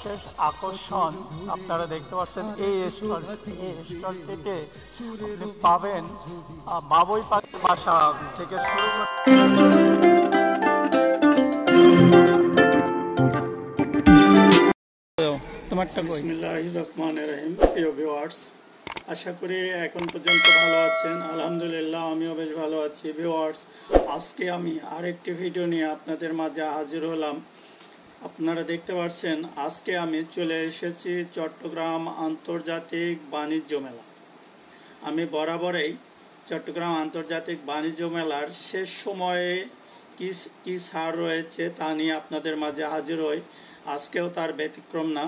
শেষ আকর্ষণ আপনারা দেখতে পাচ্ছেন এই স্টলটিতে আপনি পাবেন বাবুই পাখির বাসা থেকে শুরু করে বিসমিল্লাহির রহমানির রহিম। প্রিয় ভিউয়ার্স, আশা করি এখন পর্যন্ত ভালো আছেন। আলহামদুলিল্লাহ, আমিও বেশ ভালো আছি। ভিউয়ার্স, আজকে আমি আরেকটি ভিডিও নিয়ে আপনাদের মাঝে হাজির হলাম। আপনারা দেখতে পাচ্ছেন আজকে আমি চলে এসেছি চট্টগ্রাম আন্তর্জাতিক বাণিজ্য মেলা। আমি বরাবরই চট্টগ্রাম আন্তর্জাতিক বাণিজ্য মেলার শেষ সময়ে কি ছাড় রয়েছে তা নিয়ে আপনাদের মাঝে হাজির হই। আজকেও তার ব্যতিক্রম না।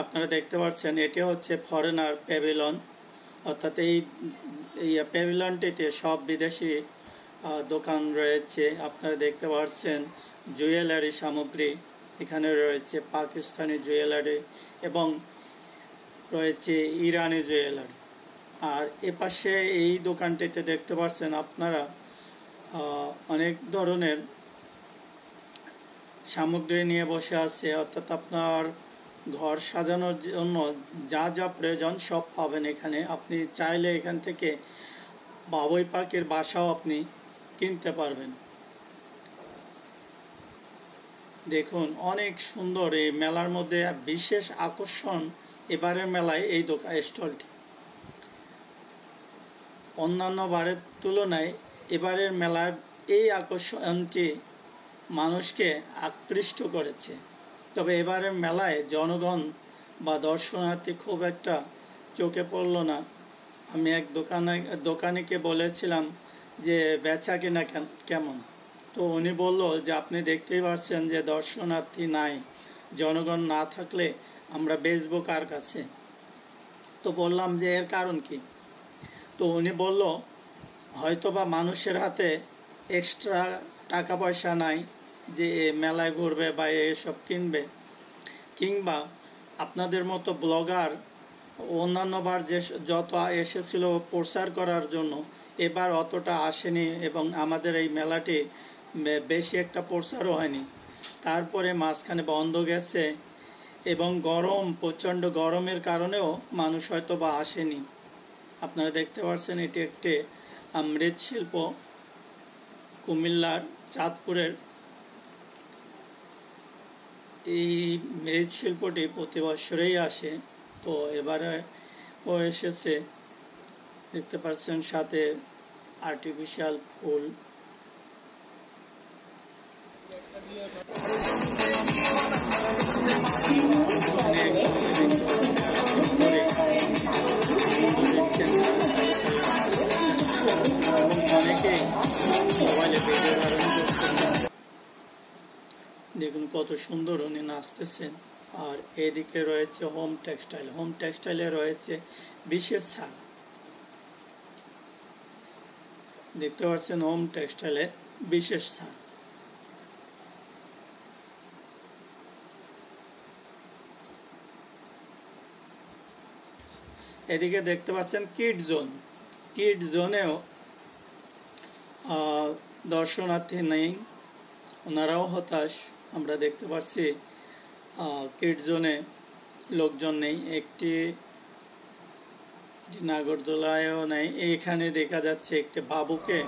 আপনারা দেখতে পাচ্ছেন এটি হচ্ছে ফরেনার প্যাভিলন, অর্থাৎ এই প্যাভিলনটিতে সব বিদেশি দোকান রয়েছে। আপনারা দেখতে পাচ্ছেন জুয়েলারি সামগ্রী এখানে রয়েছে, পাকিস্তানি জুয়েলারি এবং রয়েছে ইরানি জুয়েলারি। আর এপাশে এই দোকানটিতে দেখতে পাচ্ছেন আপনারা অনেক ধরনের সামগ্রী নিয়ে বসে আছে, অর্থাৎ আপনার ঘর সাজানোর জন্য যা যা প্রয়োজন সব পাবেন এখানে। আপনি চাইলে এখান থেকে বাবুই পাখির বাসাও আপনি কিনতে পারবেন। দেখুন অনেক সুন্দর এই মেলার মধ্যে বিশেষ আকর্ষণ এবারের মেলায় এই স্টলটি। অন্যান্য বারের তুলনায় এবারের মেলার এই আকর্ষণটি মানুষকে আকৃষ্ট করেছে। তবে এবারের মেলায় জনগণ বা দর্শনার্থী খুব একটা চোখে পড়ল না। আমি এক দোকানিকে বলেছিলাম যে বেচা কেনা কেমন, তো উনি বলল যে আপনি দেখতেই পাচ্ছেন যে দর্শনার্থী নাই, জনগণ না থাকলে আমরা বেচবো কার কাছে। তো বললাম যে এর কারণ কি? তো উনি বলল হয়তোবা মানুষের হাতে এক্সট্রা টাকা পয়সা নাই যে মেলায় ঘুরবে বা এসব কিনবে, কিংবা আপনাদের মতো ব্লগার অন্যান্যবার যে যত এসেছিল প্রচার করার জন্য এবার অতটা আসেনি এবং আমাদের এই মেলাটি বেশি একটা প্রচারও হয়নি। তারপরে মাঝখানে বন্ধ গেছে এবং প্রচণ্ড গরমের কারণেও মানুষ হয়তো বা আসেনি। আপনারা দেখতে পাচ্ছেন এটি একটি মৃৎশিল্প, কুমিল্লার চাঁদপুরের। এই মৃৎশিল্পটি প্রতি বছরেই আসে, তো এবারে ও এসেছে। দেখতে পাচ্ছেন সাথে আর্টিফিশিয়াল ফুল। দেখুন কত সুন্দর উনি নাচতেছেন। আর এদিকে রয়েছে হোম টেক্সটাইল। হোম টেক্সটাইলে রয়েছে বিশেষ ছাড়। দেখতে পাচ্ছেন হোম টেক্সটাইলে বিশেষ ছাড়। এদিকে দেখতে পাচ্ছেন কিড জোন। কিড জোনেও দর্শনার্থী নেই, ওনারাও হতাশ। আমরা দেখতে পাচ্ছি কিড জোনে লোকজন নেই, একটি নাগরদোলায়ও নেই। এইখানে দেখা যাচ্ছে একটি বাবুকে